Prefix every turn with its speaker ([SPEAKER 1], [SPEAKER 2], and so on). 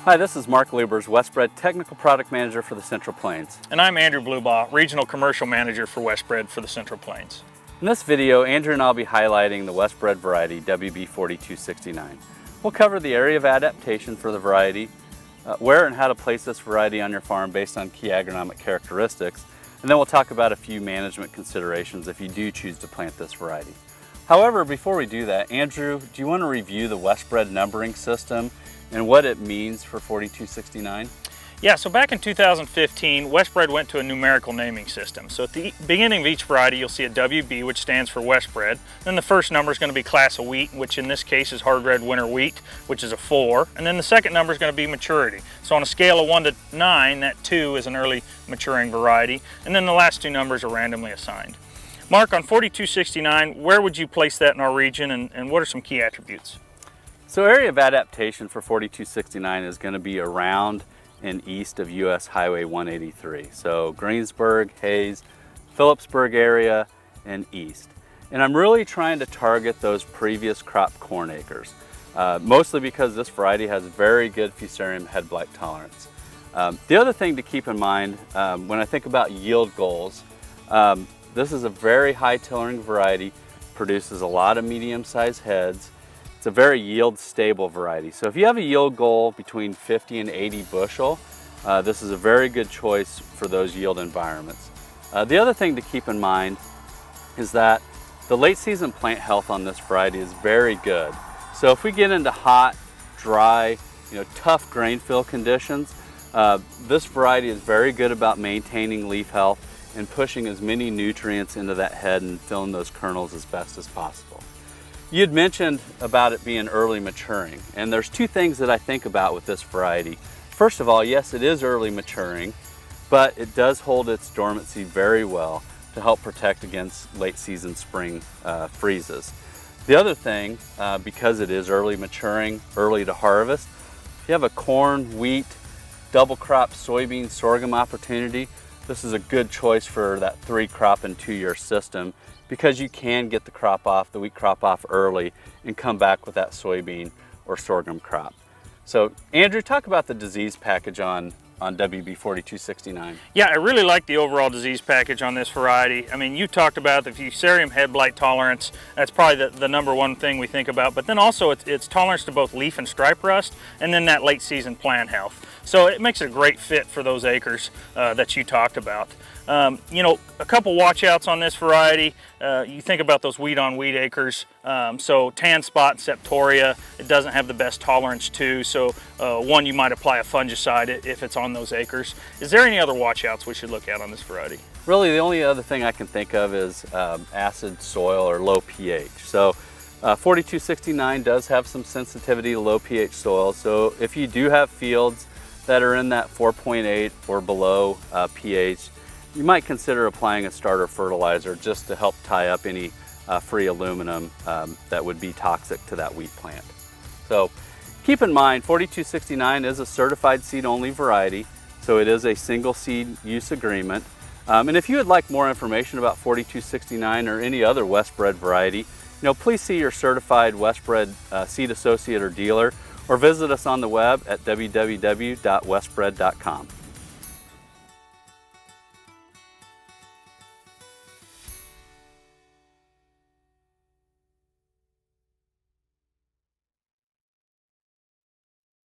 [SPEAKER 1] Hi, this is Mark Lubbers, WestBred Technical Product Manager for the Central Plains.
[SPEAKER 2] And I'm Andrew Blubaugh, Regional Commercial Manager for WestBred for the Central Plains.
[SPEAKER 1] In this video, Andrew and I will be highlighting the WestBred variety WB4269. We'll cover the area of adaptation for the variety, where and how to place this variety on your farm based on key agronomic characteristics, and then we'll talk about a few management considerations if you do choose to plant this variety. However, before we do that, Andrew, do you want to review the WestBred numbering system and what it means for 4269?
[SPEAKER 2] Yeah, so back in 2015, WestBred went to a numerical naming system. So at the beginning of each variety, you'll see a WB, which stands for WestBred. Then the first number is going to be class of wheat, which in this case is hard red winter wheat, which is a 4. And then the second number is going to be maturity. So on a scale of 1 to 9, that 2 is an early maturing variety. And then the last two numbers are randomly assigned. Mark, on 4269, where would you place that in our region, and what are some key attributes?
[SPEAKER 1] So area of adaptation for 4269 is going to be around and east of US Highway 183. So Greensburg, Hayes, Phillipsburg area, and east. And I'm really trying to target those previous crop corn acres, mostly because this variety has very good fusarium head blight tolerance. The other thing to keep in mind when I think about yield goals, this is a very high tillering variety, produces a lot of medium-sized heads. It's a very yield stable variety. So if you have a yield goal between 50 and 80 bushel, this is a very good choice for those yield environments. The other thing to keep in mind is that the late season plant health on this variety is very good. So if we get into hot, dry, tough grain fill conditions, this variety is very good about maintaining leaf health and pushing as many nutrients into that head and filling those kernels as best as possible. You'd mentioned about it being early maturing, and there's two things that I think about with this variety. First of all, yes, it is early maturing, but it does hold its dormancy very well to help protect against late season spring freezes. The other thing, because it is early maturing, early to harvest, if you have a corn, wheat, double crop, soybean, sorghum opportunity, this is a good choice for that 3 crop and 2 year system, because you can get the wheat crop off early and come back with that soybean or sorghum crop. So Andrew, talk about the disease package on WB4269.
[SPEAKER 2] Yeah, I really like the overall disease package on this variety. I mean, you talked about the fusarium head blight tolerance. That's probably the number one thing we think about, but then also it's tolerance to both leaf and stripe rust, and then that late season plant health. So it makes it a great fit for those acres that you talked about. A couple watch outs on this variety. You think about those wheat on wheat acres. So tan spot septoria, it doesn't have the best tolerance to. So one, you might apply a fungicide if it's on those acres. Is there any other watch outs we should look at on this variety?
[SPEAKER 1] Really, the only other thing I can think of is acid soil or low pH. So 4269 does have some sensitivity to low pH soil. So if you do have fields that are in that 4.8 or below pH, you might consider applying a starter fertilizer just to help tie up any free aluminum that would be toxic to that wheat plant. So keep in mind, 4269 is a certified seed-only variety, so it is a single seed use agreement. And if you would like more information about 4269 or any other WestBred variety, please see your certified WestBred seed associate or dealer, or visit us on the web at www.westbred.com.